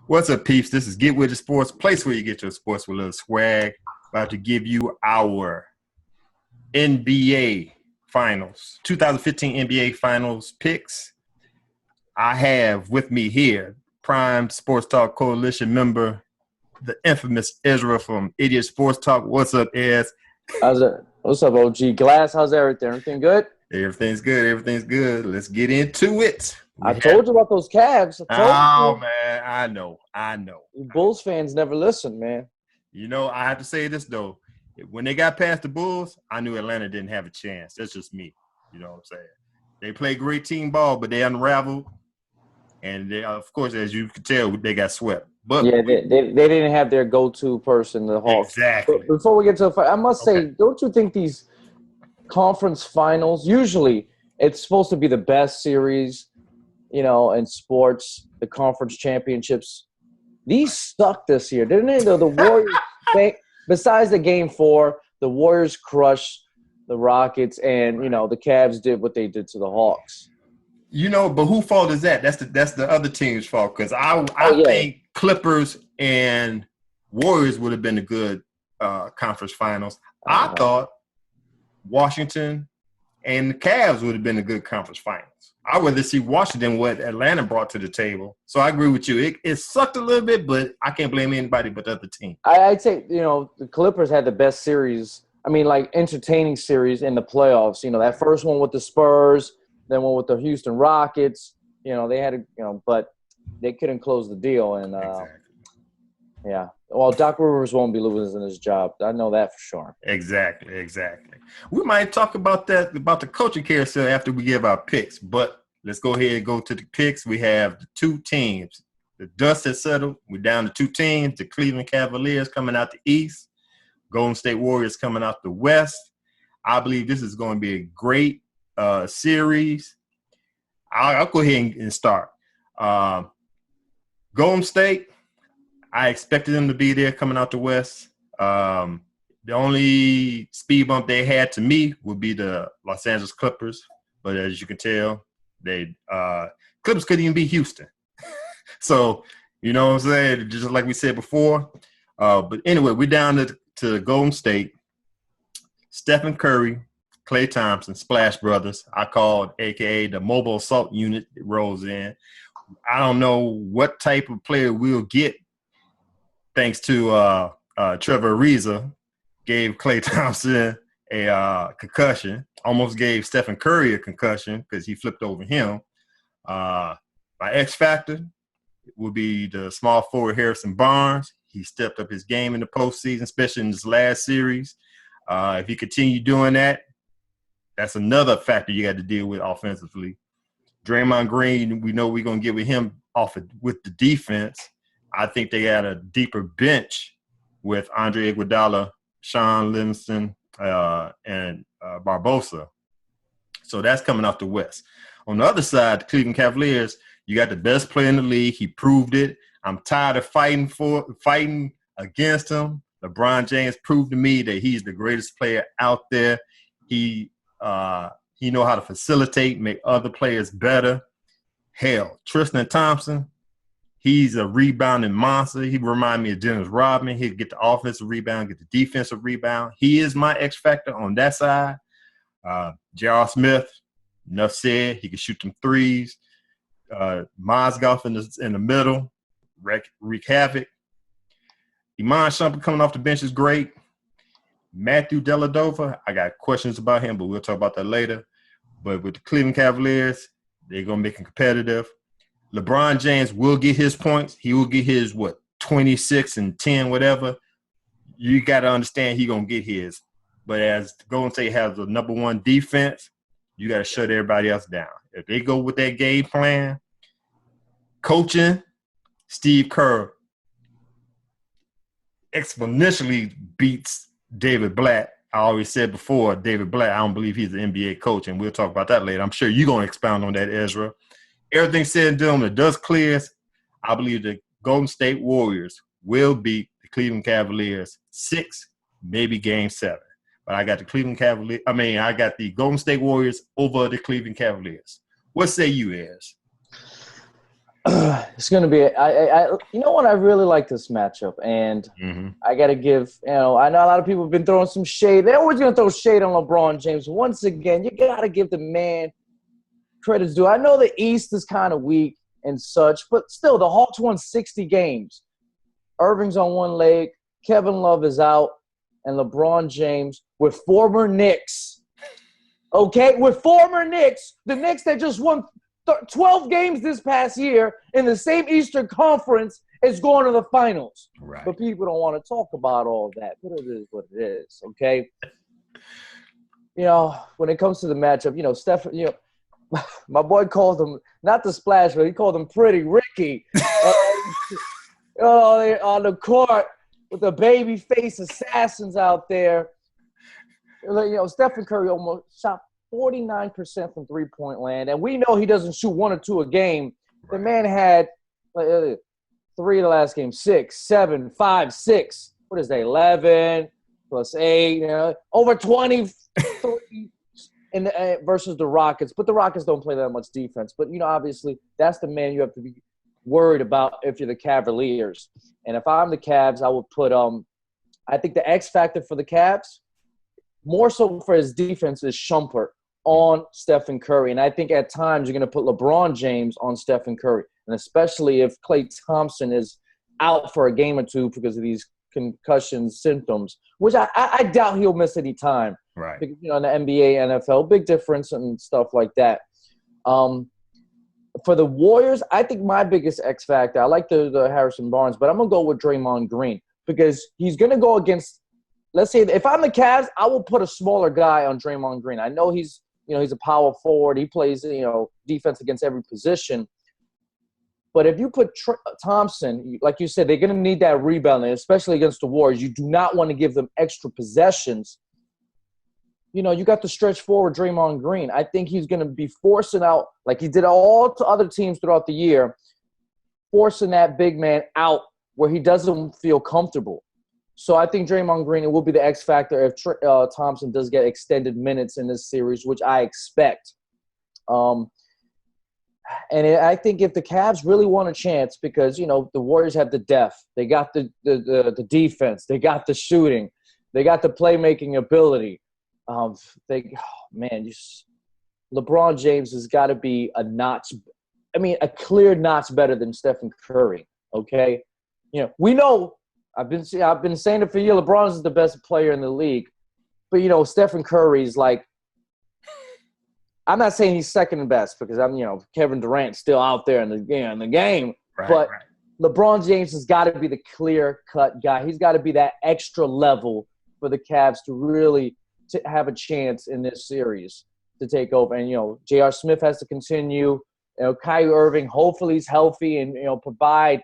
What's up, peeps? This is Get With It Sports, place where you get your sports with a little swag. About to give you our NBA Finals, 2015 NBA Finals picks. I have with me here Prime Sports Talk Coalition member, the infamous Ezra from Idiot Sports Talk. What's up, Ez? How's it? What's up, OG Glass? How's everything? Everything good? Everything's good. Everything's good. Let's get into it. I told you about those Cavs. I told you. Man, I know. You Bulls fans never listen, man. You know, I have to say this, though. When they got past the Bulls, I knew Atlanta didn't have a chance. That's just me. You know what I'm saying? They play great team ball, but they unraveled. And, they, of course, as you can tell, they got swept. But yeah, they didn't have their go-to person, the Hawks. Exactly. But before we get to the fight, I must say, don't you think these conference finals, usually it's supposed to be the best series, you know, in sports, the conference championships. These suck this year, didn't they? The Warriors, besides the Game 4, the Warriors crushed the Rockets, and, you know, the Cavs did what they did to the Hawks. You know, but whose fault is that? That's the other team's fault, because I think Clippers and Warriors would have been a good conference finals. I thought Washington and the Cavs would have been a good conference finals. I'd rather see Washington what Atlanta brought to the table. So I agree with you. It sucked a little bit, but I can't blame anybody but the other team. I'd say, you know, the Clippers had the best series. I mean, like, entertaining series in the playoffs. You know, that first one with the Spurs, then one with the Houston Rockets. You know, they had but they couldn't close the deal. And, Exactly. Yeah. Well, Doc Rivers won't be losing his job. I know that for sure. Exactly. We might talk about that, about the coaching carousel after we give our picks. But let's go ahead and go to the picks. We have the two teams. The dust has settled. We're down to two teams. The Cleveland Cavaliers coming out the East. Golden State Warriors coming out the West. I believe this is going to be a great series. I'll go ahead and start. Golden State, I expected them to be there coming out the West. The only speed bump they had to me would be the Los Angeles Clippers. But as you can tell, they Clippers couldn't even beat Houston. So, you know what I'm saying? Just like we said before. But anyway, we're down to Golden State. Stephen Curry, Klay Thompson, Splash Brothers, I called, a.k.a. the mobile assault unit that rolls in. I don't know what type of player we'll get thanks to Trevor Ariza. Gave Klay Thompson a concussion, almost gave Stephen Curry a concussion because he flipped over him. My X factor would be the small forward Harrison Barnes. He stepped up his game in the postseason, especially in this last series. If he continue doing that, that's another factor you got to deal with offensively. Draymond Green, we know we're going to get with him with the defense. I think they got a deeper bench with Andre Iguodala, Sean Livingston, and Barbosa. So that's coming out the West. On the other side, the Cleveland Cavaliers, you got the best player in the league. He proved it. I'm tired of fighting against him. LeBron James proved to me that he's the greatest player out there. He know how to facilitate, make other players better. Hell, Tristan Thompson, he's a rebounding monster. He reminds me of Dennis Rodman. He'll get the offensive rebound, get the defensive rebound. He is my X factor on that side. J.R. Smith, enough said. He can shoot them threes. Mozgov in the middle, wreak havoc. Iman Shumpert coming off the bench is great. Matthew Dellavedova, I got questions about him, but we'll talk about that later. But with the Cleveland Cavaliers, they're going to make him competitive. LeBron James will get his points. He will get his, 26 and 10, whatever. You got to understand he's going to get his. But as Golden State has the number one defense, you got to shut everybody else down. If they go with that game plan, coaching, Steve Kerr exponentially beats David Blatt. I always said before, David Blatt, I don't believe he's an NBA coach, and we'll talk about that later. I'm sure you're going to expound on that, Ezra. Everything said and done, when the dust clears, I believe the Golden State Warriors will beat the Cleveland Cavaliers 6, maybe game 7. But I got the Golden State Warriors over the Cleveland Cavaliers. What say you, Ez? It's going to be you know what? I really like this matchup, and I got to give, I know a lot of people have been throwing some shade. They're always going to throw shade on LeBron James. Once again, you got to give the man credit's due. I know the East is kind of weak and such, but still, the Hawks won 60 games. Irving's on one leg, Kevin Love is out, and LeBron James with former Knicks. Okay, with former Knicks, the Knicks that just won 12 games this past year in the same Eastern Conference is going to the finals. Right. But people don't want to talk about all that. But it is what it is, okay? When it comes to the matchup, Steph, my boy called him, not the Splash, but he called him Pretty Ricky. On the court with the baby face assassins out there. Stephen Curry almost shot 49% from three-point land, and we know he doesn't shoot 1 or 2 a game. The man had 3 of the last game, 6, 7, 5, 6. What is that, 11 plus 8, over 23 versus the Rockets. But the Rockets don't play that much defense. But, obviously, that's the man you have to be worried about if you're the Cavaliers. And if I'm the Cavs, I would put I think the X factor for the Cavs, more so for his defense, is Shumpert on Stephen Curry. And I think at times you're going to put LeBron James on Stephen Curry, and especially if Klay Thompson is out for a game or two because of these concussion symptoms, which I doubt he'll miss any time. Right. Because, in the NBA, NFL, big difference and stuff like that. For the Warriors, I think my biggest X factor, I like the Harrison Barnes, but I'm going to go with Draymond Green because he's going to go against, let's say, if I'm the Cavs, I will put a smaller guy on Draymond Green. I know he's a power forward. He plays, defense against every position. But if you put Thompson, like you said, they're going to need that rebounding, especially against the Warriors. You do not want to give them extra possessions. You got the stretch forward Draymond Green. I think he's going to be forcing out, like he did all to other teams throughout the year, forcing that big man out where he doesn't feel comfortable. So I think Draymond Green will be the X factor if Thompson does get extended minutes in this series, which I expect. And I think if the Cavs really want a chance, because, the Warriors have the depth. They got the defense. They got the shooting. They got the playmaking ability. LeBron James has got to be a clear notch better than Stephen Curry, okay? We know – I've been saying it for years. LeBron is the best player in the league, but Stephen Curry's like. I'm not saying he's second best because Kevin Durant's still out there in the game. Right, but right. LeBron James has got to be the clear cut guy. He's got to be that extra level for the Cavs to really have a chance in this series to take over. And J.R. Smith has to continue. Kyrie Irving, hopefully he's healthy and provide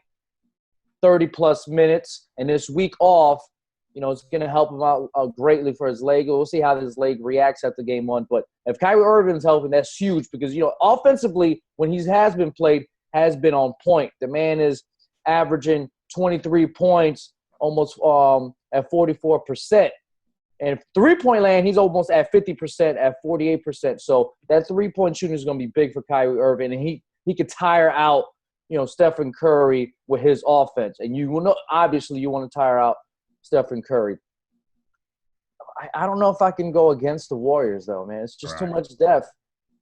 30-plus minutes, and this week off, it's going to help him out greatly for his leg. We'll see how his leg reacts after game 1. But if Kyrie Irving's helping, that's huge because, offensively, when he has been played, has been on point. The man is averaging 23 points, almost at 44%. And three-point land, he's almost at 50%, at 48%. So that three-point shooting is going to be big for Kyrie Irving, and he could tire out Stephen Curry with his offense. And obviously you want to tire out Stephen Curry. I don't know if I can go against the Warriors, though, man. It's just too much depth.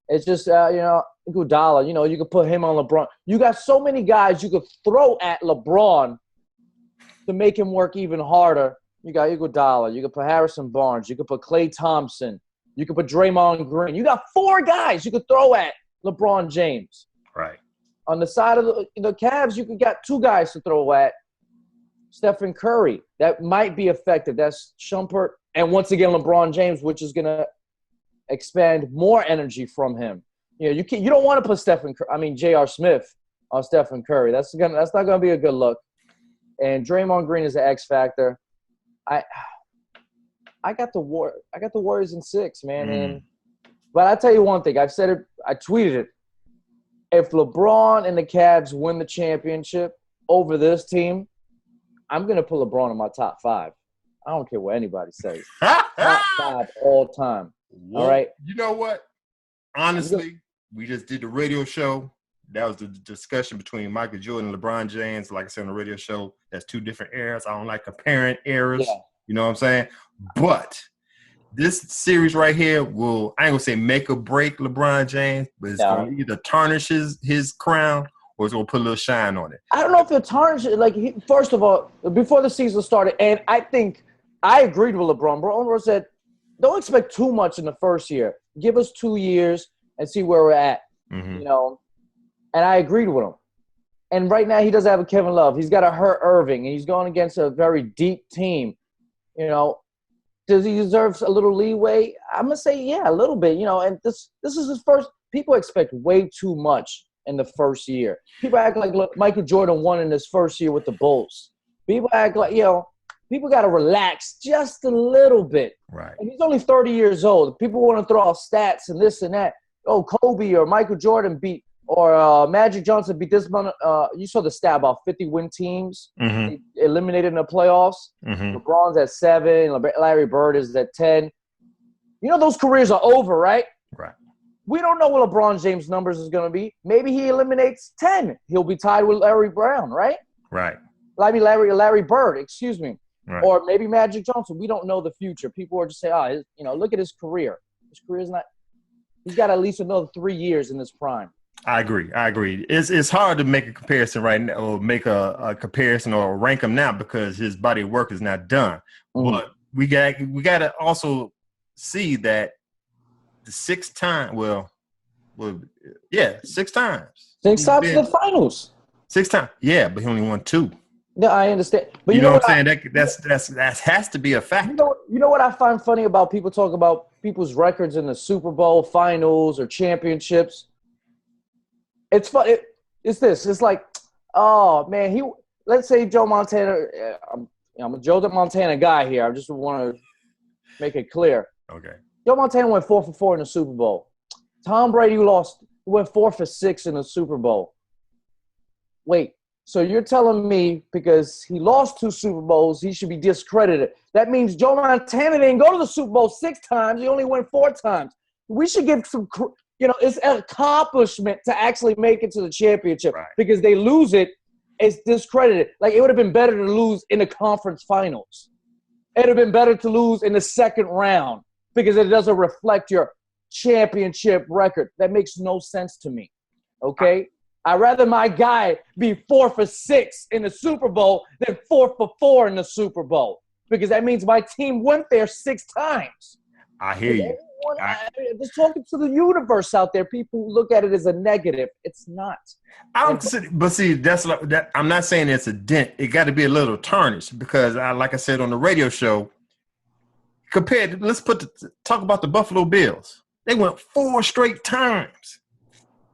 It's just, Iguodala, you could put him on LeBron. You got so many guys you could throw at LeBron to make him work even harder. You got Iguodala. You could put Harrison Barnes. You could put Klay Thompson. You could put Draymond Green. You got 4 guys you could throw at LeBron James. Right. On the side of the Cavs, you could got 2 guys to throw at Stephen Curry. That might be effective. That's Shumpert. And once again, LeBron James, which is going to expand more energy from him. You don't want to put J.R. Smith on Stephen Curry. That's not going to be a good look. And Draymond Green is the X factor. I got the Warriors in 6, man. But I tell you one thing. I've said it. I tweeted it. If LeBron and the Cavs win the championship over this team, I'm going to put LeBron in my top 5. I don't care what anybody says. Top 5 all time. Well, all right? You know what? Honestly, we just did the radio show. that was the discussion between Michael Jordan and LeBron James. Like I said on the radio show, that's two different eras. I don't like comparing eras. Yeah. You know what I'm saying? But this series right here will, I ain't gonna say make or break LeBron James, but it's gonna either tarnish his crown or it's gonna put a little shine on it. I don't know if it'll tarnish it. Like, first of all, before the season started, and I think I agreed with LeBron. LeBron said, don't expect too much in the first year. Give us 2 years and see where we're at. Mm-hmm. You know, and I agreed with him. And right now he doesn't have a Kevin Love. He's got a hurt Irving, and he's going against a very deep team. You know, does he deserve a little leeway? I'm gonna say yeah, a little bit. You know, and this is his first. People expect way too much in the first year. People act like, look, Michael Jordan won in his first year with the Bulls. People act like, you know, people got to relax just a little bit. Right. And he's only 30 years old. People want to throw out stats and this and that. Oh, Kobe or Michael Jordan beat or Magic Johnson beat this one. You saw the stat about 50-win teams eliminated in the playoffs. Mm-hmm. LeBron's at 7. Larry Bird is at 10. You know those careers are over, right? Right. We don't know what LeBron James' numbers is going to be. Maybe he eliminates 10. He'll be tied with Larry Brown, right? Right. I mean, Larry Bird, excuse me. Right. Or maybe Magic Johnson. We don't know the future. People are just saying, you know, look at his career. His career's not – he's got at least another 3 years in his prime. I agree. It's hard to make a comparison right now or make a comparison or rank him now because his body of work is not done. Mm-hmm. But we got to also see that the 6 times, 6 times. 6 times in the finals. 6 times. Yeah, but he only won 2. No, I understand. But you know what I'm saying? That has to be a factor. You know what I find funny about people talk about people's records in the Super Bowl, finals, or championships? It's fun. It's this. It's like, oh, man, let's say Joe Montana. I'm a Joe Montana guy here. I just want to make it clear. Okay. Joe Montana went 4 for 4 in the Super Bowl. Tom Brady went 4 for 6 in the Super Bowl. Wait, so you're telling me because he lost 2 Super Bowls, he should be discredited? That means Joe Montana didn't go to the Super Bowl 6 times. He only went 4 times. We should give some, you know, it's an accomplishment to actually make it to the championship. Right. Because they lose it, it's discredited. Like, it would have been better to lose in the conference finals. It would have been better to lose in the second round because it doesn't reflect your championship record. That makes no sense to me, okay? I'd rather my guy be 4 for 6 in the Super Bowl than 4 for 4 in the Super Bowl because that means my team went there 6 times. I hear you. Just talking to the universe out there, people look at it as a negative. It's not. I don't consider, but see, that. I'm not saying it's a dent. It got to be a little tarnished because, like I said on the radio show, let's talk about the Buffalo Bills. They went 4 straight times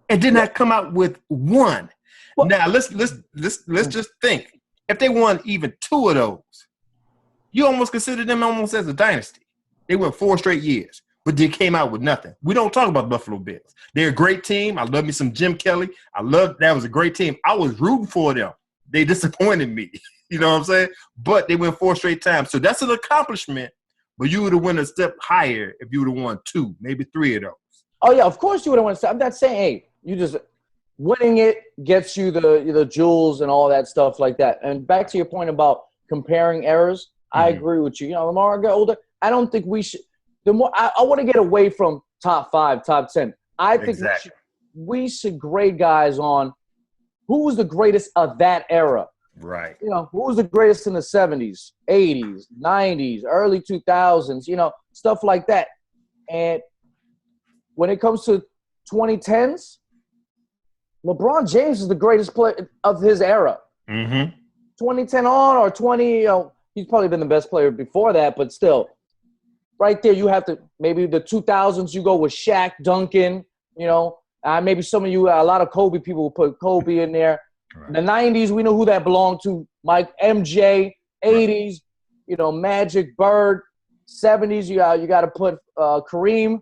and did not come out with 1. Well, now let's just think. If they won even 2 of those, you almost consider them almost as a dynasty. They went 4 straight years, but they came out with nothing. We don't talk about Buffalo Bills. They're a great team. I love me some Jim Kelly. That was a great team. I was rooting for them. They disappointed me. You know what I'm saying? But they went 4 straight times. So that's an accomplishment. But you would have went a step higher if you would have won 2, maybe 3 of those. Oh, yeah, of course you would have won. I'm not saying, hey, you just winning it gets you the jewels and all that stuff like that. And back to your point about comparing errors, I agree with you. You know, the more I get older, I don't think we should – the more I want to get away from top 5, top 10. I think we should grade guys on who was the greatest of that era. Right. You know, who was the greatest in the 70s, 80s, 90s, early 2000s, you know, stuff like that. And when it comes to 2010s, LeBron James is the greatest player of his era. 2010 on or 20, you know, he's probably been the best player before that, but still, right there you have to – maybe the 2000s you go with Shaq, Duncan, you know. Maybe some of you – a lot of Kobe people will put Kobe in there. Right. The 90s, we know who that belonged to. Mike, MJ, 80s, you know, Magic, Bird. 70s, you got to put Kareem,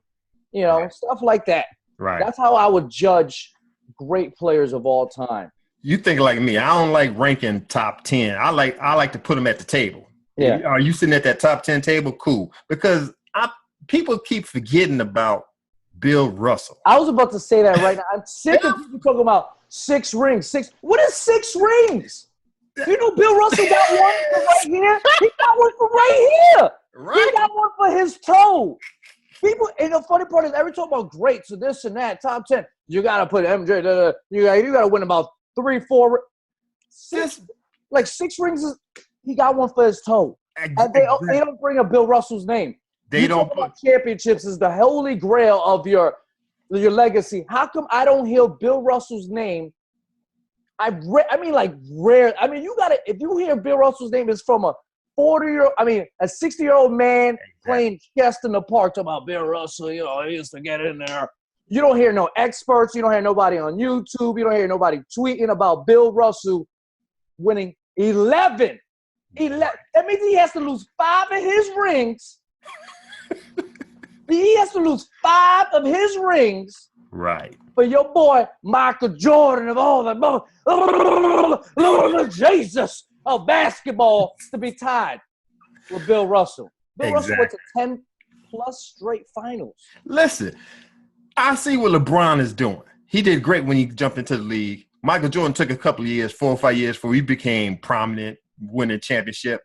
you know, stuff like that. Right. That's how I would judge great players of all time. You think like me. I don't like ranking top 10. I like to put them at the table. Yeah. Are you sitting at that top 10 table? Cool. Because people keep forgetting about Bill Russell. I was about to say that right now. I'm sick of people talking about 6 rings. 6. What is 6 rings? You know Bill Russell got one for right here. He got one for right here. Right. He got one for his toe. People, and the funny part is, every talk about greats, so this and that, top 10. You gotta put MJ. You gotta win about 3, 4, 6. Like 6 rings. He got one for his toe. And they don't bring up Bill Russell's name. They don't put championships is the holy grail of your legacy. How come I don't hear Bill Russell's name? Rare. I mean, you got to, if you hear Bill Russell's name, it's from a 60-year-old man playing chess in the park. Talking about Bill Russell, you know, he used to get in there. You don't hear no experts. You don't hear nobody on YouTube. You don't hear nobody tweeting about Bill Russell winning 11. That means he has to lose 5 of his rings. He has to lose 5 of his rings. Right. For your boy, Michael Jordan of all the Jesus of basketball to be tied with Bill Russell. Bill Russell went to 10-plus straight finals. Listen, I see what LeBron is doing. He did great when he jumped into the league. Michael Jordan took a couple of years, 4 or 5 years, before he became prominent, winning championship.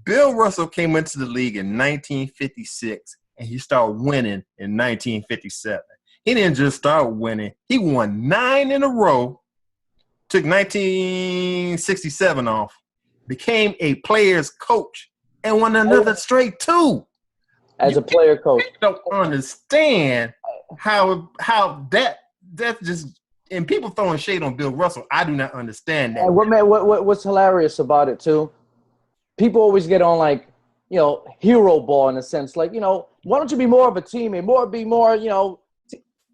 Bill Russell came into the league in 1956, and he started winning in 1957. He didn't just start winning. He won 9 in a row, took 1967 off, became a player's coach, and won another straight 2. As a player coach. I don't understand how that just – and people throwing shade on Bill Russell. I do not understand that. And what's hilarious about it, too, people always get on, like, you know, hero ball in a sense. Like, you know, why don't you be more of a teammate, be more, you know –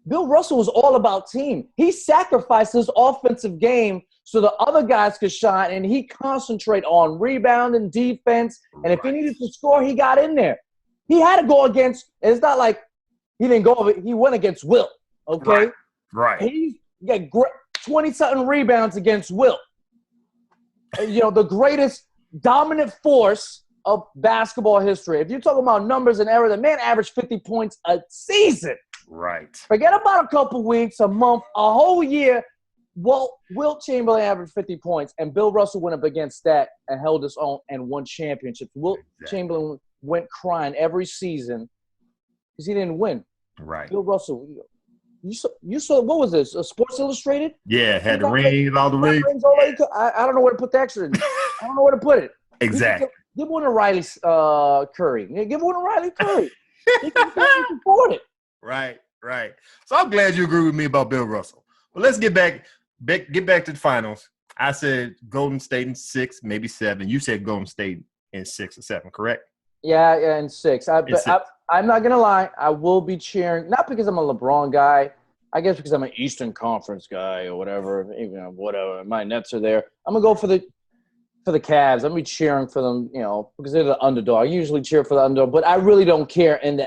Bill Russell was all about team. He sacrificed his offensive game so the other guys could shine, and he concentrate on rebound and defense. And if he needed to score, he got in there. He had to go against – it's not like he didn't go over – he went against Wilt, okay? Right. He got 20-something rebounds against Wilt. You know, the greatest dominant force of basketball history. If you're talking about numbers and era, the man averaged 50 points a season. Right. Forget about a couple weeks, a month, a whole year. Wilt Chamberlain averaged 50 points, and Bill Russell went up against that and held his own and won championships. Wilt Chamberlain went crying every season because he didn't win. Right. Bill Russell, you saw what was this? Sports Illustrated? Yeah, had the rings, all the rings. I don't know where to put the extra in. I don't know where to put it. Exactly. Give one to Riley Curry. Give one to Riley Curry. He can afford it. Right. So I'm glad you agree with me about Bill Russell. Well, let's get back to the finals. I said Golden State in 6, maybe 7. You said Golden State in 6 or 7, correct? Yeah, in 6. I'm not gonna lie. I will be cheering, not because I'm a LeBron guy. I guess because I'm an Eastern Conference guy or whatever. You know, whatever. My Nets are there. I'm gonna go for the Cavs. I'm gonna be cheering for them. You know, because they're the underdog. I usually cheer for the underdog, but I really don't care in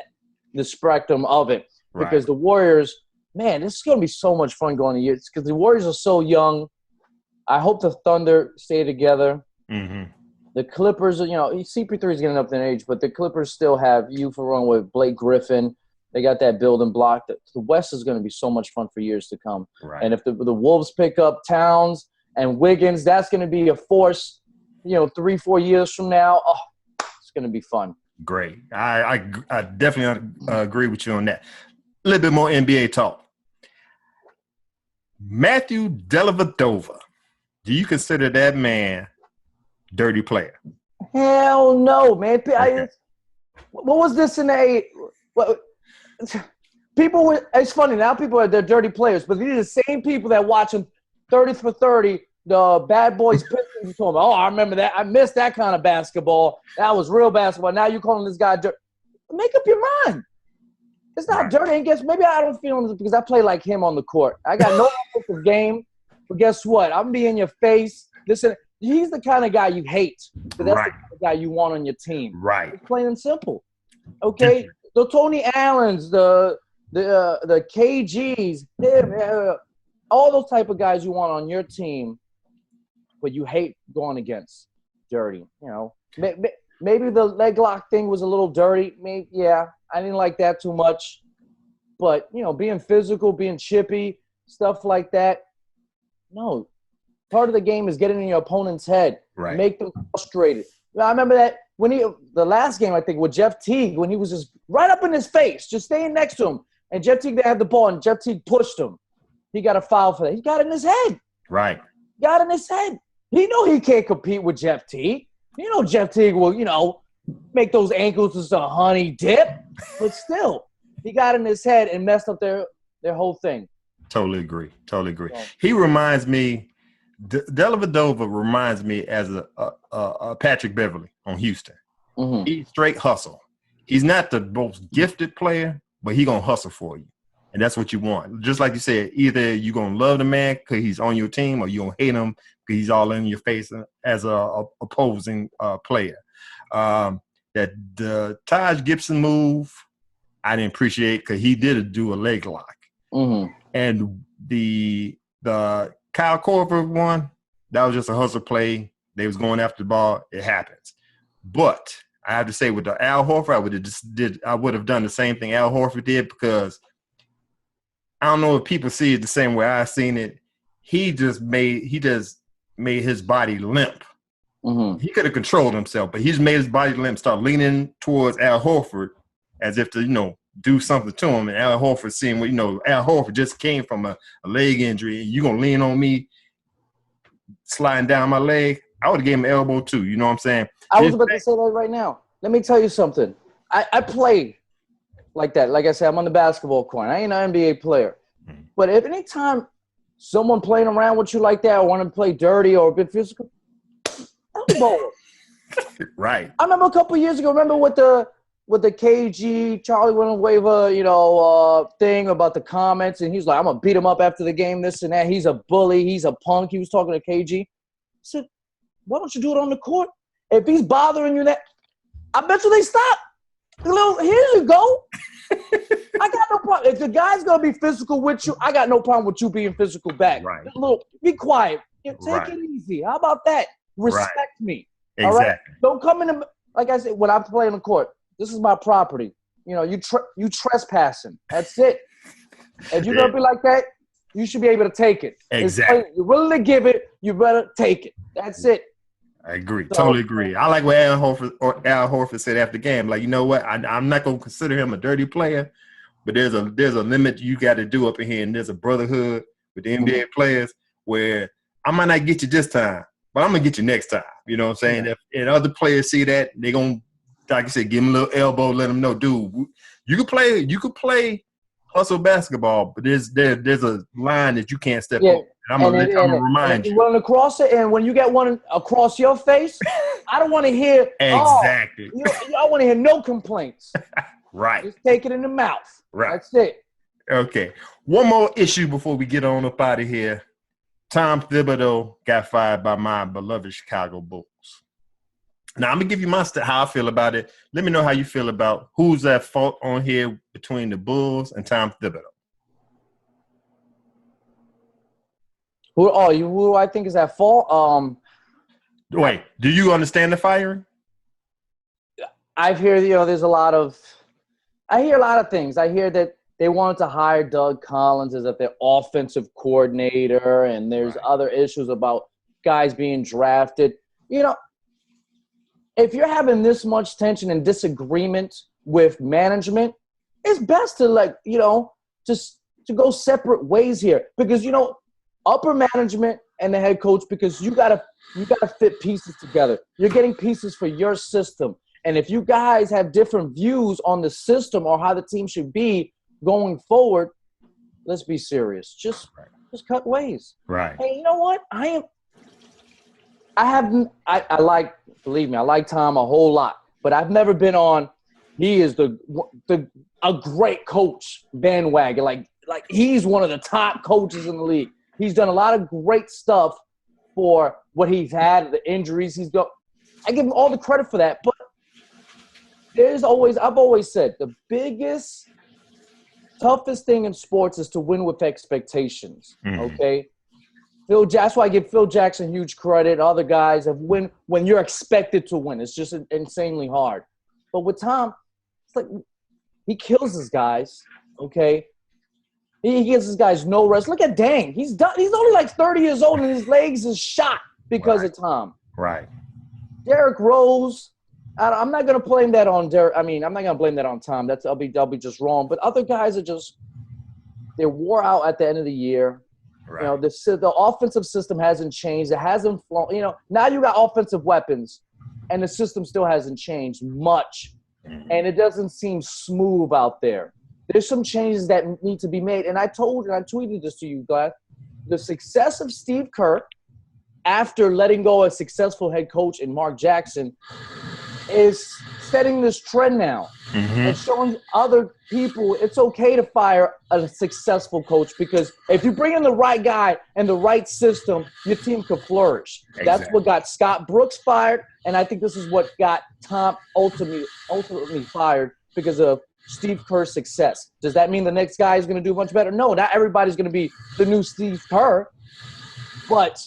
the spectrum of it. Because the Warriors, man, this is going to be so much fun going to years because the Warriors are so young. I hope the Thunder stay together. Mm-hmm. The Clippers, you know, CP3 is getting up in age, but the Clippers still have you for run with Blake Griffin. They got that building block. The West is going to be so much fun for years to come. Right. And if the Wolves pick up Towns and Wiggins, that's going to be a force, you know, 3-4 years from now. Oh, it's going to be fun. Great. I definitely agree with you on that. A little bit more NBA talk. Matthew Dellavedova. Do you consider that man dirty player? Hell no, man. Okay. What was this in a – people were – it's funny. Now people they're dirty players, but these are the same people that watch them 30 for 30, the Bad Boys Pistons. Told me, I remember that. I missed that kind of basketball. That was real basketball. Now you're calling this guy dirty. Make up your mind. It's not dirty. And guess maybe I don't feel it because I play like him on the court. I got no offensive game, but guess what? I'm be in your face. Listen, he's the kind of guy you hate, but that's the kind of guy you want on your team. Right. It's plain and simple. Okay, the Tony Allens, the KGs, all those type of guys you want on your team, but you hate going against. Dirty. You know, maybe the leg lock thing was a little dirty. Maybe I didn't like that too much. But, you know, being physical, being chippy, stuff like that, No. Part of the game is getting in your opponent's head. Right. Make them frustrated. I remember that when the last game, I think, with Jeff Teague, when he was just right up in his face, just staying next to him. And Jeff Teague, they had the ball, and Jeff Teague pushed him. He got a foul for that. He got it in his head. Right. Got it in his head. He know he can't compete with Jeff Teague. You know Jeff Teague will, make those ankles just a honey dip. But still, he got in his head and messed up their whole thing. Totally agree. He reminds me – Dellavedova reminds me as a Patrick Beverly on Houston. Mm-hmm. He's straight hustle. He's not the most gifted player, but he going to hustle for you. And that's what you want. Just like you said, either you're going to love the man because he's on your team or you're going to hate him because he's all in your face as a opposing player. That the Taj Gibson move, I didn't appreciate because he did do a leg lock. Mm-hmm. And the Kyle Korver one, that was just a hustle play. They was going after the ball. It happens. But I have to say with the Al Horford, I would have done the same thing Al Horford did because I don't know if people see it the same way I seen it. He just made his body limp. Mm-hmm. He could have controlled himself, but he just made his body limp, start leaning towards Al Horford as if to, do something to him. And Al Horford seeing Al Horford just came from a leg injury. And you're going to lean on me sliding down my leg. I would have gave him an elbow too. You know what I'm saying? I was about to say that right now. Let me tell you something. I play like that. Like I said, I'm on the basketball court. I ain't an NBA player. Mm-hmm. But if any time someone playing around with you like that or want to play dirty or a bit physical, elbow. Right. I remember a couple of years ago, with the KG, Charlie Waiver, thing about the comments, and he's like, I'm going to beat him up after the game, this and that. He's a bully. He's a punk. He was talking to KG. I said, why don't you do it on the court? If he's bothering you, I bet you they stop. Here you go. I got no problem. If the guy's going to be physical with you, I got no problem with you being physical back. Right. Be quiet. Take right. it easy. How about that? Respect me. Exactly. All right? Don't come in like I said, when I play on the court, this is my property. You trespassing. That's it. If you're going to be like that, you should be able to take it. Exactly. You're willing to give it, you better take it. That's it. I agree. Totally agree. I like what Al Horford said after the game. Like, you know what? I'm not going to consider him a dirty player, but there's a limit you got to do up in here, and there's a brotherhood with the NBA players where I might not get you this time, but I'm going to get you next time. You know what I'm saying? Yeah. If other players see that, they're going to, like I said, give them a little elbow, let them know, dude, you could play hustle basketball, but there's a line that you can't step over. And I'm gonna remind you. Run across it, and when you get one across your face, I don't want to hear exactly. I want to hear no complaints. Right. Just take it in the mouth. Right. That's it. Okay. One more issue before we get on up out of here. Tom Thibodeau got fired by my beloved Chicago Bulls. Now, I'm going to give you how I feel about it. Let me know how you feel about who's at fault on here between the Bulls and Tom Thibodeau. Who I think is at fault? Wait, do you understand the firing? I hear, there's a lot of things. I hear that they wanted to hire Doug Collins as their offensive coordinator, and there's other issues about guys being drafted. If you're having this much tension and disagreement with management, it's best to just to go separate ways here because upper management and the head coach, because you gotta fit pieces together. You're getting pieces for your system, and if you guys have different views on the system or how the team should be going forward, let's be serious. Just cut ways. Right. Hey, you know what? Believe me, I like Tom a whole lot, but I've never been on. He is a great coach bandwagon. Like he's one of the top coaches in the league. He's done a lot of great stuff for what he's had, the injuries he's got. I give him all the credit for that, but I've always said the biggest, toughest thing in sports is to win with expectations. Mm-hmm. Okay. That's why I give Phil Jackson huge credit. Other guys have win when you're expected to win. It's just insanely hard. But with Tom, it's like he kills his guys, okay? He gives his guys no rest. Look at Dang. He's done. He's only like 30 years old, and his legs is shot because of Tom. Right. Derrick Rose. I'm not gonna blame that on Derrick. I mean, I'm not gonna blame that on Tom. I'll be just wrong. But other guys are just they're wore out at the end of the year. Right. You know, the offensive system hasn't changed. It hasn't flown. You know, now you got offensive weapons, and the system still hasn't changed much, and it doesn't seem smooth out there. There's some changes that need to be made. And I tweeted this to you, Glad. The success of Steve Kerr after letting go a successful head coach in Mark Jackson is setting this trend now and showing other people it's okay to fire a successful coach because if you bring in the right guy and the right system, your team could flourish. Exactly. That's what got Scott Brooks fired, and I think this is what got Tom ultimately fired because of Steve Kerr's success. Does that mean the next guy is going to do much better? No, not everybody's going to be the new Steve Kerr. But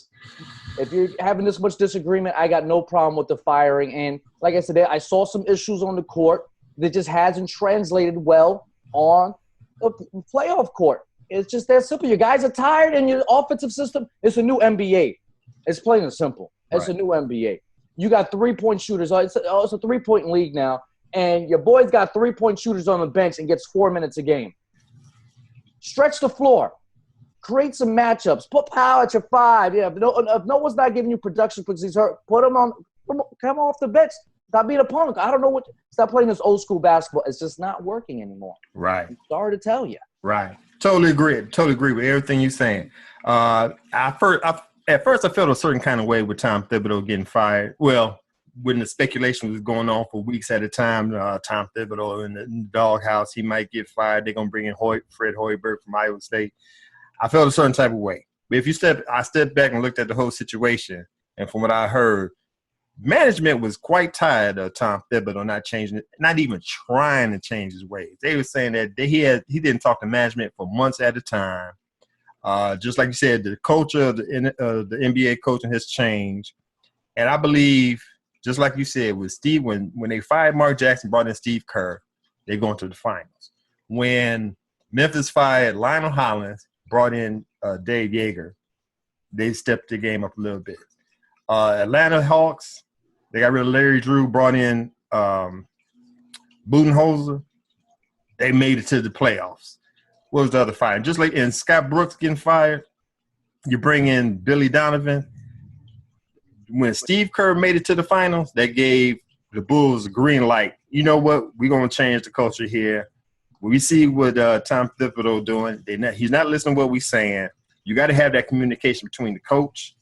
if you're having this much disagreement, I got no problem with the firing. And like I said, I saw some issues on the court that just hasn't translated well on the playoff court. It's just that simple. You guys are tired, and your offensive system, it's a new NBA. It's plain and simple. It's a new NBA. You got three-point shooters. It's a three-point league now. And your boy's got three-point shooters on the bench and gets 4 minutes a game. Stretch the floor. Create some matchups. Put power at your five. Yeah, if no one's not giving you production because he's hurt, put him on. Come off the bench. Stop being a punk. I don't know what. Stop playing this old school basketball. It's just not working anymore. Right. I'm sorry to tell you. Right. Totally agree with everything you're saying. At first, I felt a certain kind of way with Tom Thibodeau getting fired. Well, when the speculation was going on for weeks at a time, Tom Thibodeau in the doghouse, he might get fired. They're going to bring in Fred Hoiberg from Iowa State. I felt a certain type of way. But if I stepped back and looked at the whole situation, and from what I heard, management was quite tired of Tom Thibodeau not changing it, not even trying to change his ways. They were saying that he didn't talk to management for months at a time. Just like you said, the culture of the NBA coaching has changed. And I believe, just like you said, with Steve, when they fired Mark Jackson, brought in Steve Kerr, they're going to the finals. When Memphis fired Lionel Hollins, brought in Dave Yeager, they stepped the game up a little bit. Atlanta Hawks, they got rid of Larry Drew, brought in Budenholzer. They made it to the playoffs. What was the other fire? Just like in Scott Brooks getting fired, you bring in Billy Donovan. When Steve Kerr made it to the finals, that gave the Bulls a green light. You know what? We're going to change the culture here. When we see what Tom Thibodeau doing, he's not listening to what we're saying. You got to have that communication between the coach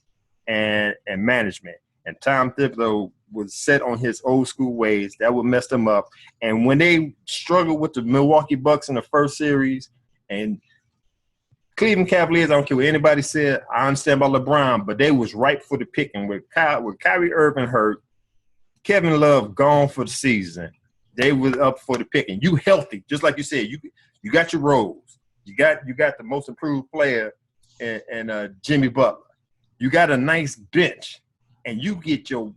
and management. And Tom Thibodeau was set on his old school ways. That would mess them up. And when they struggled with the Milwaukee Bucks in the first series, and Cleveland Cavaliers, I don't care what anybody said, I understand about LeBron, but they was ripe for the picking. With Kyrie Irving hurt, Kevin Love gone for the season, they was up for the picking. You healthy, just like you said. You got your roles. You got the most improved player and Jimmy Butler. You got a nice bench, and you get your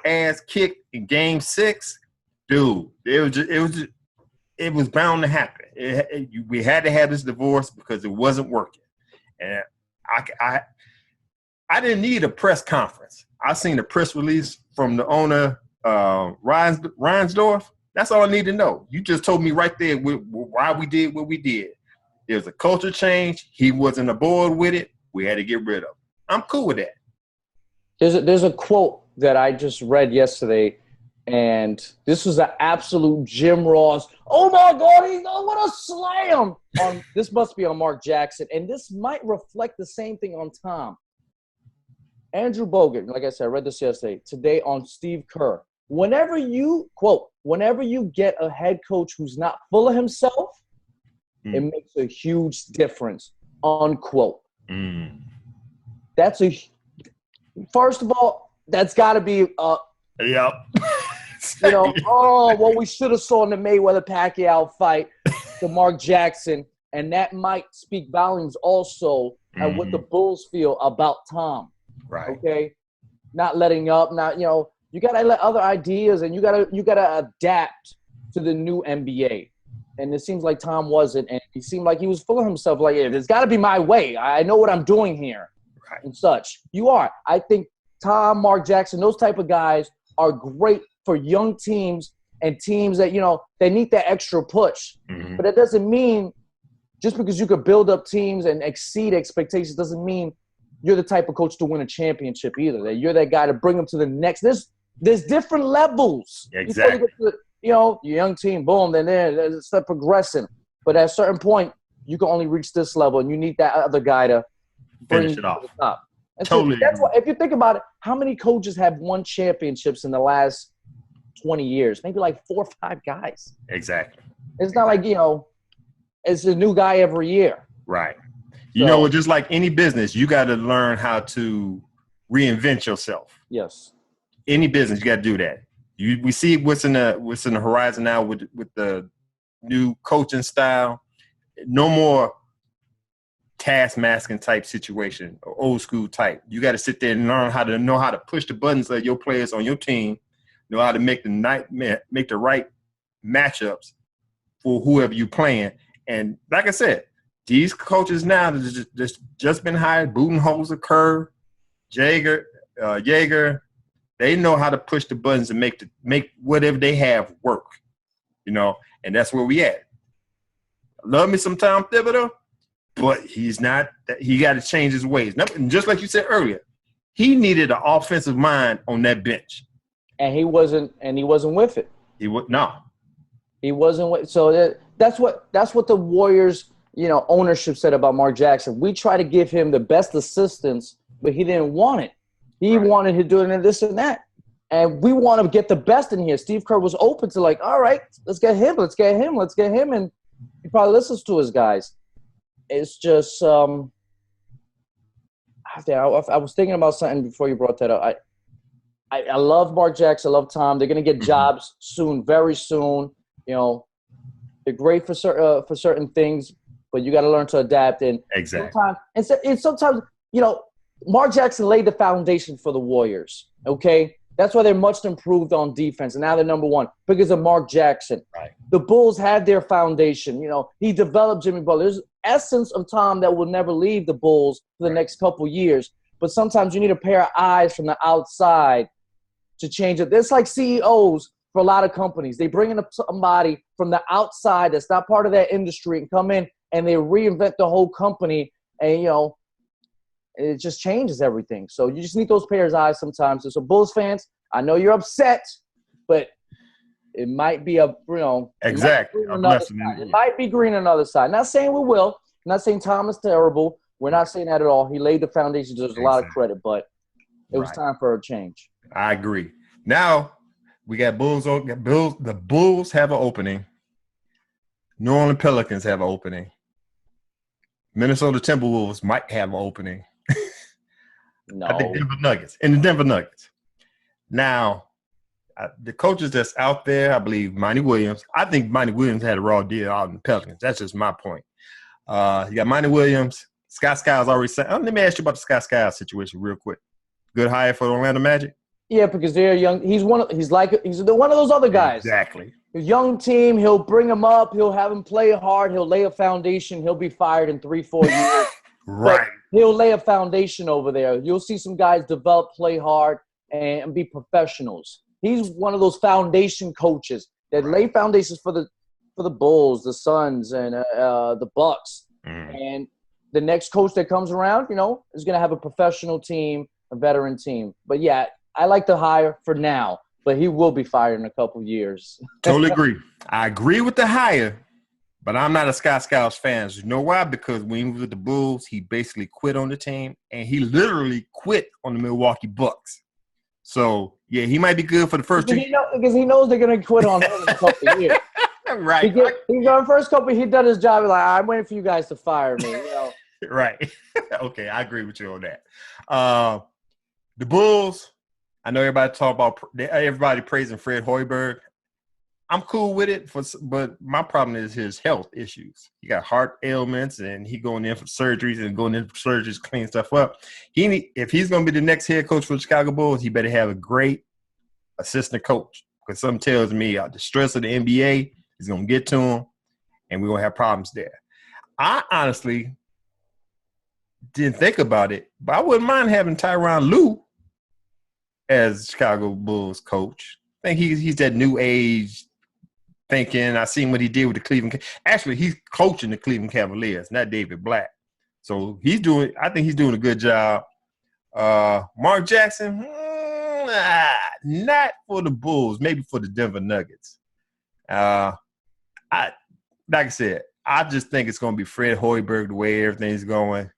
ass kicked in Game 6, dude. It was bound to happen. We had to have this divorce because it wasn't working, and I didn't need a press conference. I seen a press release from the owner, Reinsdorf. That's all I need to know. You just told me right there why we did what we did. There's a culture change. He wasn't aboard with it. We had to get rid of him. I'm cool with that. There's a quote that I just read yesterday, and this was an absolute Jim Ross. Oh my God, what a slam! This must be on Mark Jackson, and this might reflect the same thing on Tom. Andrew Bogut, like I said, I read this yesterday, today on Steve Kerr. Whenever you get a head coach who's not full of himself, it makes a huge difference, unquote. First of all, that's got to be yep. What we should have saw in the Mayweather-Pacquiao fight to Mark Jackson, and that might speak volumes also at what the Bulls feel about Tom. Right. Okay? Not letting up, you got to let other ideas, and you got to adapt to the new NBA. And it seems like Tom wasn't. And he seemed like he was full of himself. Like, yeah, there's got to be my way. I know what I'm doing here and such. You are. I think Tom, Mark Jackson, those type of guys are great for young teams and teams that, they need that extra push. Mm-hmm. But it doesn't mean just because you could build up teams and exceed expectations doesn't mean you're the type of coach to win a championship either. That you're that guy to bring them to the next. There's different levels. Exactly. Your young team, boom, then there's start progressing. But at a certain point, you can only reach this level, and you need that other guy to finish it off. To the top. And totally. So that's why, if you think about it, how many coaches have won championships in the last 20 years? Maybe like 4 or 5 guys. Exactly. It's not like, it's a new guy every year. Right. Just like any business, you got to learn how to reinvent yourself. Yes. Any business, you got to do that. We see what's in the horizon now with the new coaching style. No more task masking type situation or old school type. You got to sit there and learn how to push the buttons of your players on your team, know how to make the right matchups for whoever you playing. And like I said, these coaches now that just been hired, Budenholzer, Kerr, Jaeger, they know how to push the buttons and make whatever they have work, and that's where we at. Love me some Tom Thibodeau, but he's not. He got to change his ways. And just like you said earlier, he needed an offensive mind on that bench, and he wasn't with it. He wasn't with. So that's what the Warriors, ownership said about Mark Jackson. We try to give him the best assistance, but he didn't want it. He wanted to do this and that. And we want to get the best in here. Steve Kerr was open to all right, let's get him. And he probably listens to his guys. It's just I was thinking about something before you brought that up. I love Mark Jackson. I love Tom. They're going to get jobs soon, very soon. They're great for certain things, but you got to learn to adapt. And exactly. Sometimes, Mark Jackson laid the foundation for the Warriors, okay? That's why they're much improved on defense, and now they're number 1 because of Mark Jackson. Right. The Bulls had their foundation. He developed Jimmy Butler. There's essence of Tom that will never leave the Bulls for the next couple years, but sometimes you need a pair of eyes from the outside to change it. It's like CEOs for a lot of companies. They bring in somebody from the outside that's not part of that industry and come in, and they reinvent the whole company, and, it just changes everything. So you just need those pairs of eyes sometimes. So Bulls fans, I know you're upset, but it might be exactly. It might be green on the other side. Not saying we will. I'm not saying Tom is terrible. We're not saying that at all. He laid the foundation. There's a lot of credit, but it was time for a change. I agree. Now we got Bulls. The Bulls have an opening. New Orleans Pelicans have an opening. Minnesota Timberwolves might have an opening. No. I think the Denver Nuggets. Now, the coaches that's out there, I believe Monty Williams. I think Monty Williams had a raw deal out in the Pelicans. That's just my point. You got Monty Williams. Scott Skiles already said. Let me ask you about the Scott Skiles situation real quick. Good hire for the Orlando Magic? Yeah, because they're young. He's one of those other guys. Exactly. A young team, he'll bring him up. He'll have him play hard. He'll lay a foundation. He'll be fired in 3-4 years. Right. But he'll lay a foundation over there. You'll see some guys develop, play hard, and be professionals. He's one of those foundation coaches that lay foundations for the Bulls, the Suns, and the Bucks. And the next coach that comes around, is going to have a professional team, a veteran team. But, yeah, I like the hire for now, but he will be fired in a couple years. Totally agree. I agree with the hire, but I'm not a Scott Skiles fan. You know why? Because when he was with the Bulls, he basically quit on the team, and he literally quit on the Milwaukee Bucks. So, yeah, he might be good for the first 2 years. Because he knows they're going to quit on him in a couple of years. Right. He's on first couple. He done his job. He's like, I'm waiting for you guys to fire me. Right. Okay, I agree with you on that. The Bulls, I know everybody praising Fred Hoiberg. I'm cool with it, but my problem is his health issues. He got heart ailments, and he going in for surgeries, clean stuff up. If he's going to be the next head coach for the Chicago Bulls, he better have a great assistant coach. Because something tells me the stress of the NBA is going to get to him, and we're going to have problems there. I honestly didn't think about it, but I wouldn't mind having Tyronn Lue as Chicago Bulls coach. I think he's that new age thinking. I seen what he did with the Cleveland. Actually, he's coaching the Cleveland Cavaliers, not David Black. So I think he's doing a good job. Mark Jackson, not for the Bulls, maybe for the Denver Nuggets. Like I said, I just think it's going to be Fred Hoiberg the way everything's going.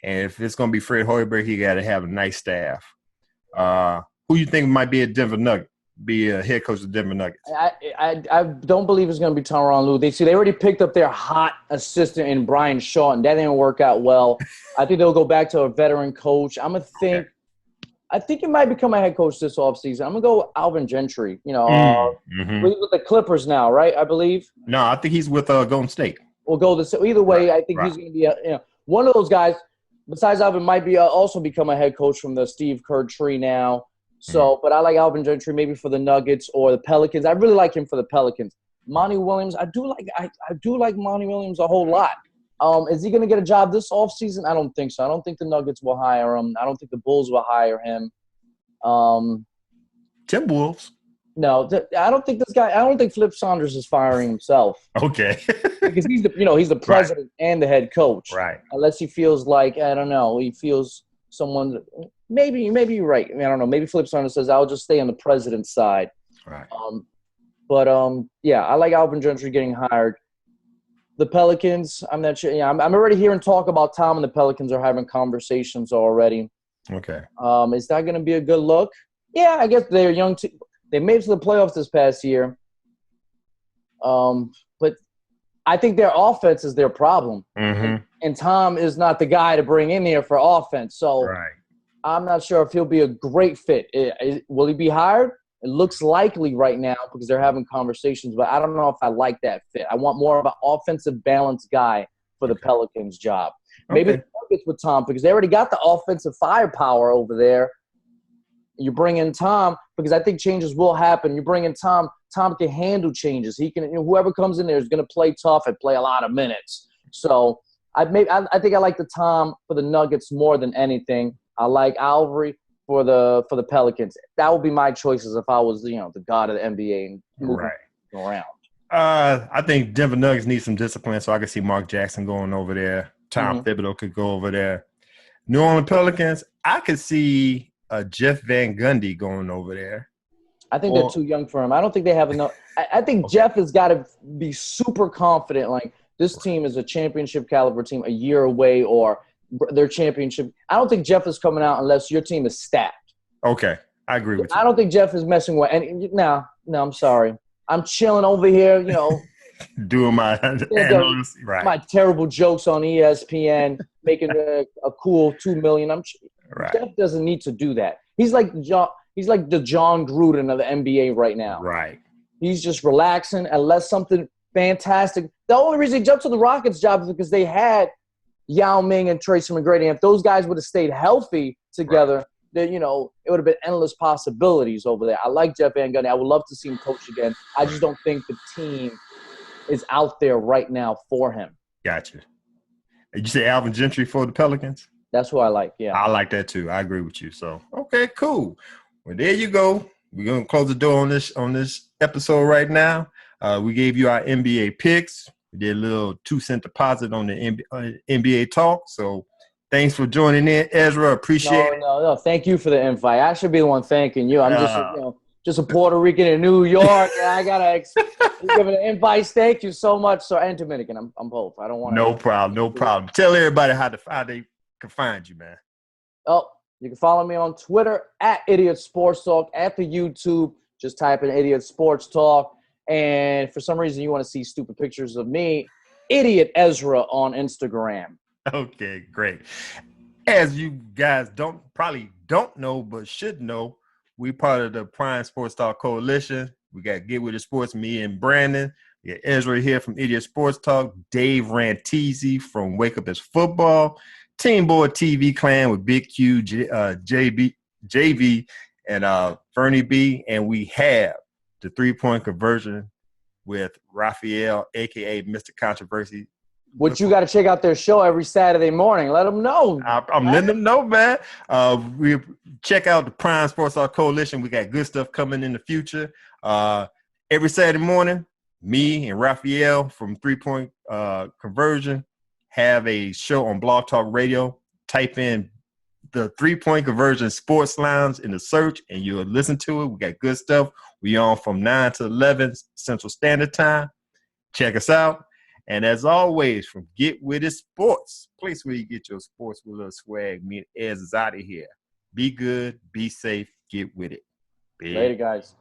And if it's going to be Fred Hoiberg, he got to have a nice staff. Who you think might be a Denver Nugget, be a head coach of the Denver Nuggets? I don't believe it's going to be Tyronn Lue. They already picked up their hot assistant in Brian Shaw, and that didn't work out well. I think they'll go back to a veteran coach. I think he might become a head coach this offseason. I'm going to go with Alvin Gentry. With the Clippers now, right, I believe? No, I think he's with Golden State. Either way, I think he's going to be one of those guys. Besides Alvin, might be also become a head coach from the Steve Kerr tree now. So, but I like Alvin Gentry maybe for the Nuggets or the Pelicans. I really like him for the Pelicans. Monty Williams, I do like Monty Williams a whole lot. Is he going to get a job this offseason? I don't think so. I don't think the Nuggets will hire him. I don't think the Bulls will hire him. Timberwolves. No, I don't think this guy. I don't think Flip Saunders is firing himself. Okay. Because he's the president and the head coach. Right. Unless he feels like, I don't know, he feels someone. Maybe you're right. I mean, I don't know. Maybe Flip Saunders says I'll just stay on the president's side. Right. Yeah, I like Alvin Gentry getting hired. The Pelicans, I'm not sure. Yeah, I'm already hearing talk about Tom and the Pelicans are having conversations already. Okay. Is that going to be a good look? Yeah, I guess they're young. They made it to the playoffs this past year. But I think their offense is their problem. Mm-hmm. And Tom is not the guy to bring in there for offense. So right. I'm not sure if he'll be a great fit. Will he be hired? It looks likely right now because they're having conversations, but I don't know if I like that fit. I want more of an offensive balanced guy for the Pelicans job. Maybe the Nuggets with Tom because they already got the offensive firepower over there. You bring in Tom because I think changes will happen. You bring in Tom. Tom can handle changes. He can. Whoever comes in there is going to play tough and play a lot of minutes. So I think I like the Tom for the Nuggets more than anything. I like Alvery for the Pelicans. That would be my choices if I was the god of the NBA and moving around. I think Denver Nuggets need some discipline, so I could see Mark Jackson going over there. Tom Thibodeau could go over there. New Orleans Pelicans, I could see Jeff Van Gundy going over there. I think they're too young for him. I don't think they have enough. I think Jeff has got to be super confident. Like, this team is a championship caliber team a year away or their championship. I don't think Jeff is coming out unless your team is stacked. Okay. I agree with you. I don't think Jeff is messing with any. No, I'm sorry. I'm chilling over here, doing my analysis. Right. My terrible jokes on ESPN, making a cool $2 million. Right. Jeff doesn't need to do that. He's like the John Gruden of the NBA right now. Right. He's just relaxing unless something fantastic. The only reason he jumped to the Rockets job is because they had Yao Ming and Tracy McGrady. And if those guys would have stayed healthy together, then, it would have been endless possibilities over there. I like Jeff Van Gundy. I would love to see him coach again. I just don't think the team is out there right now for him. Gotcha. Did you say Alvin Gentry for the Pelicans? That's who I like, yeah. I like that too. I agree with you. So, okay, cool. Well, there you go. We're going to close the door on this episode right now. We gave you our NBA picks. We did a little 2-cent deposit on the NBA talk. So, thanks for joining in, Ezra. Appreciate it. No. Thank you for the invite. I should be the one thanking you. I'm just a Puerto Rican in New York, and I gotta give it an invite. Thank you so much, sir. And Dominican. I'm both. I don't want to. No problem. Tell everybody how they can find you, man. Oh, you can follow me on Twitter at Idiot Sports Talk, at the YouTube. Just type in Idiot Sports Talk. And if for some reason you want to see stupid pictures of me, Idiot Ezra on Instagram. Okay, great. As you guys probably don't know, but should know, we part of the Prime Sports Talk Coalition. We got Get With It Sports, me and Brandon. We got Ezra here from Idiot Sports Talk, Dave Rantisi from Wake Up As Football, Team Board TV Clan with Big Q, JV, and Fernie B. And we have the 3-point conversion with Raphael, a.k.a. Mr. Controversy. Which you got to check out their show every Saturday morning. Let them know. I'm letting them know, man. We check out the Prime Sports Talk Coalition. We got good stuff coming in the future. Every Saturday morning, me and Raphael from 3 Point Conversion have a show on Blog Talk Radio. Type in the 3 Point Conversion Sports Lounge in the search, and you'll listen to it. We got good stuff. We on from 9 to 11 Central Standard Time. Check us out. And as always, from Get With It Sports, place where you get your sports with a little swag. Me and Ez is out of here. Be good, be safe, get with it. Later, guys.